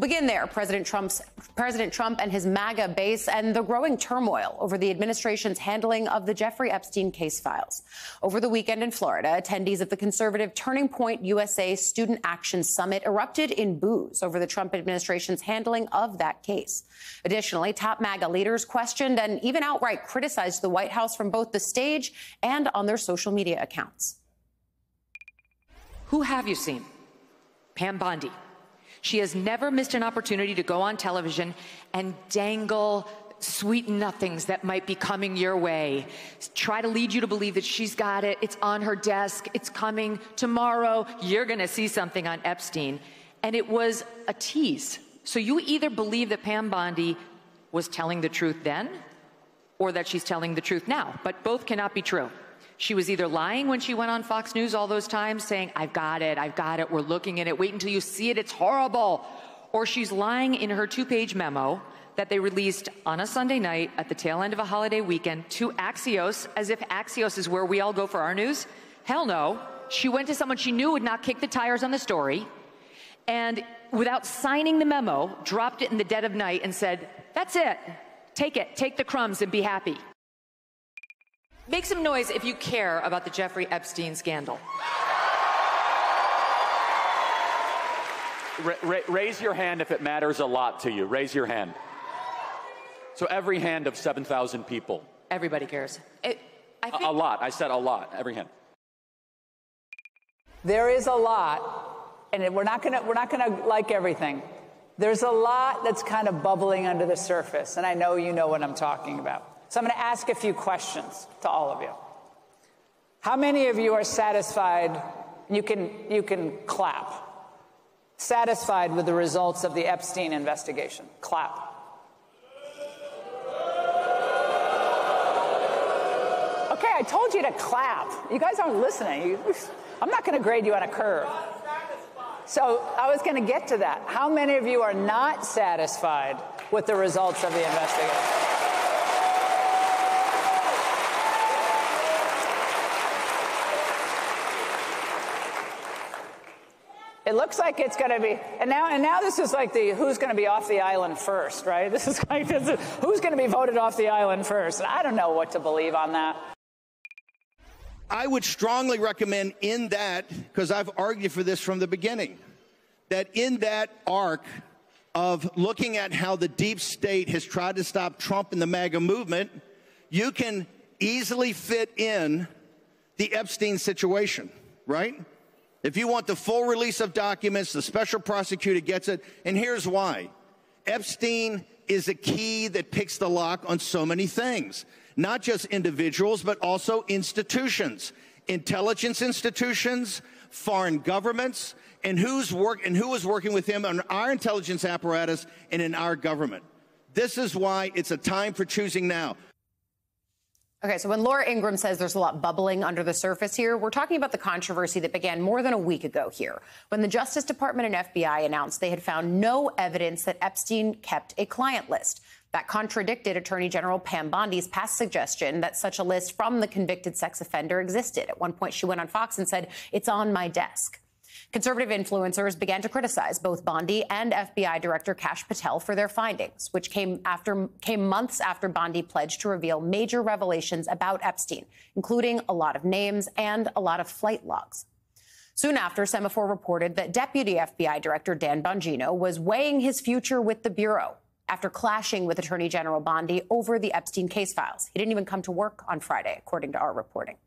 We'll begin there. President Trump and his MAGA base and the growing turmoil over the administration's handling of the Jeffrey Epstein case files. Over the weekend in Florida, attendees of the conservative Turning Point USA Student Action Summit erupted in boos over the Trump administration's handling of that case. Additionally, top MAGA leaders questioned and even outright criticized the White House from both the stage and on their social media accounts. Who have you seen? Pam Bondi. She has never missed an opportunity to go on television and dangle sweet nothings that might be coming your way. Try to lead you to believe that she's got it, it's on her desk, it's coming tomorrow, you're gonna see something on Epstein. And it was a tease. So you either believe that Pam Bondi was telling the truth then, or that she's telling the truth now, but both cannot be true. She was either lying when she went on Fox News all those times saying, I've got it, we're looking at it, wait until you see it, it's horrible. Or she's lying in her 2-page memo that they released on a Sunday night at the tail end of a holiday weekend to Axios, as if Axios is where we all go for our news. Hell no. She went to someone she knew would not kick the tires on the story, and without signing the memo, dropped it in the dead of night and said, that's it, take the crumbs and be happy. Make some noise if you care about the Jeffrey Epstein scandal. Raise your hand if it matters a lot to you. Raise your hand. So every hand of 7,000 people. Everybody cares. A lot. I said a lot. Every hand. There is a lot, and we're not gonna like everything. There's a lot that's kind of bubbling under the surface, and I know you know what I'm talking about. So I'm going to ask a few questions to all of you. How many of you are satisfied, you can clap, satisfied with the results of the Epstein investigation? Clap. Okay, I told you to clap. You guys aren't listening. I'm not going to grade you on a curve. So I was going to get to that. How many of you are not satisfied with the results of the investigation? It looks like it's going to be, and now this is like the who's going to be off the island first, right? This is who's going to be voted off the island first. And I don't know what to believe on that. I would strongly recommend in that, because I've argued for this from the beginning, that in that arc of looking at how the deep state has tried to stop Trump and the MAGA movement, you can easily fit in the Epstein situation, right? If you want the full release of documents, the special prosecutor gets it, and here's why. Epstein is a key that picks the lock on so many things, not just individuals, but also institutions, intelligence institutions, foreign governments, and who was working with him on our intelligence apparatus and in our government. This is why it's a time for choosing now. Okay, so when Laura Ingraham says there's a lot bubbling under the surface here, we're talking about the controversy that began more than a week ago here, when the Justice Department and FBI announced they had found no evidence that Epstein kept a client list. That contradicted Attorney General Pam Bondi's past suggestion that such a list from the convicted sex offender existed. At one point, she went on Fox and said, "It's on my desk." Conservative influencers began to criticize both Bondi and FBI Director Kash Patel for their findings, which came months after Bondi pledged to reveal major revelations about Epstein, including a lot of names and a lot of flight logs. Soon after, Semafor reported that Deputy FBI Director Dan Bongino was weighing his future with the Bureau after clashing with Attorney General Bondi over the Epstein case files. He didn't even come to work on Friday, according to our reporting.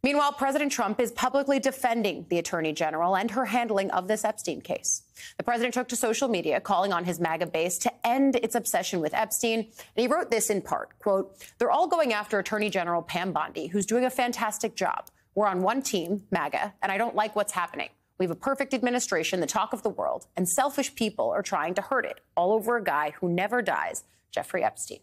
Meanwhile, President Trump is publicly defending the Attorney General and her handling of this Epstein case. The president took to social media, calling on his MAGA base to end its obsession with Epstein. And he wrote this in part, quote, "They're all going after Attorney General Pam Bondi, who's doing a fantastic job. We're on one team, MAGA, and I don't like what's happening. We have a perfect administration, the talk of the world, and selfish people are trying to hurt it, all over a guy who never dies, Jeffrey Epstein."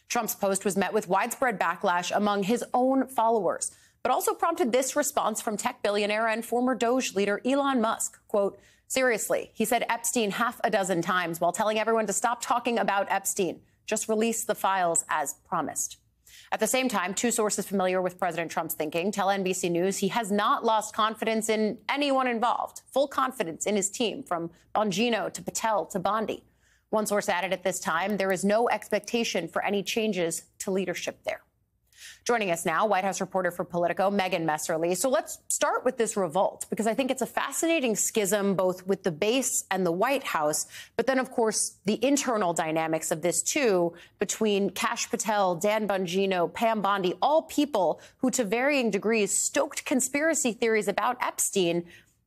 Trump's post was met with widespread backlash among his own followers, but also prompted this response from tech billionaire and former Doge leader Elon Musk. Quote, "Seriously, he said Epstein half a dozen times while telling everyone to stop talking about Epstein. Just release the files as promised." At the same time, two sources familiar with President Trump's thinking tell NBC News he has not lost confidence in anyone involved, full confidence in his team, from Bongino to Patel to Bondi. One source added at this time, there is no expectation for any changes to leadership there. Joining us now, White House reporter for Politico, Megan Messerly. So let's start with this revolt, because I think it's a fascinating schism, both with the base and the White House. But then, of course, the internal dynamics of this, too, between Kash Patel, Dan Bongino, Pam Bondi, all people who, to varying degrees, stoked conspiracy theories about Epstein,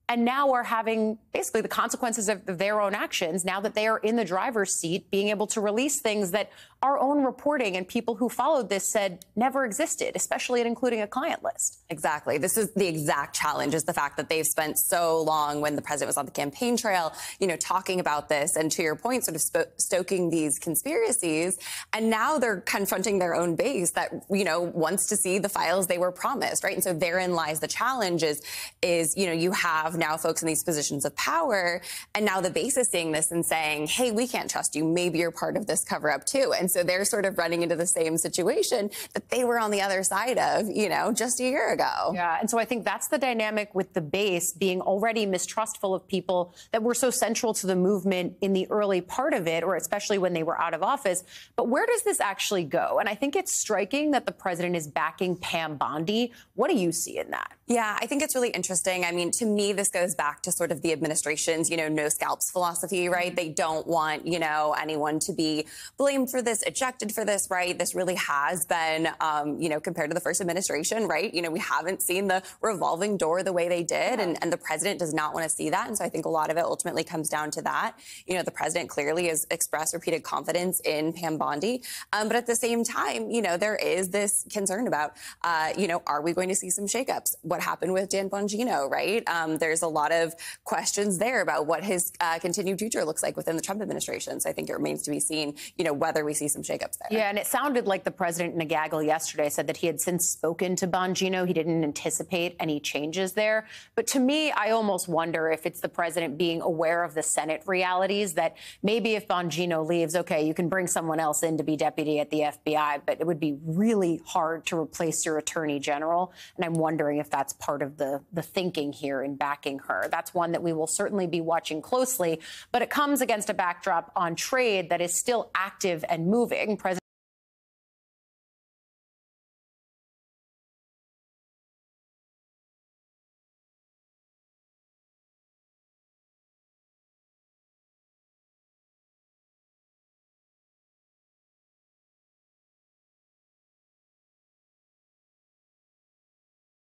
and now are having basically the consequences of their own actions now that they are in the driver's seat, being able to release things that our own reporting and people who followed this said never existed, especially in including a client list. Exactly. This is the exact challenge, is the fact that they've spent so long, when the president was on the campaign trail, talking about this, and to your point, sort of stoking these conspiracies. And now they're confronting their own base that, wants to see the files they were promised, right? And so therein lies the challenge is you have now folks in these positions of power, and now the base is seeing this and saying, hey, we can't trust you. Maybe you're part of this cover up too. And so they're sort of running into the same situation that they were on the other side of, just a year ago. Yeah. And so I think that's the dynamic with the base being already mistrustful of people that were so central to the movement in the early part of it, or especially when they were out of office. But where does this actually go? And I think it's striking that the president is backing Pam Bondi. What do you see in that? Yeah, I think it's really interesting. I mean, to me, this goes back to sort of the administration's, no scalps philosophy, right? They don't want, anyone to be blamed for this, ejected for this, right? This really has been, compared to the first administration, right? We haven't seen the revolving door the way they did, and the president does not want to see that. And so I think a lot of it ultimately comes down to that. The president clearly has expressed repeated confidence in Pam Bondi. But at the same time, there is this concern about, are we going to see some shakeups? What happened with Dan Bongino, right? There's a lot of questions there about what his continued future looks like within the Trump administration. So I think it remains to be seen, whether we see some shakeups there. Yeah, and it sounded like the president in a gaggle yesterday said that he had since spoken to Bongino. He didn't anticipate any changes there. But to me, I almost wonder if it's the president being aware of the Senate realities, that maybe if Bongino leaves, okay, you can bring someone else in to be deputy at the FBI, but it would be really hard to replace your attorney general. And I'm wondering if that's part of the thinking here in backing her. That's one that we will certainly be watching closely, but it comes against a backdrop on trade that is still active and moving. President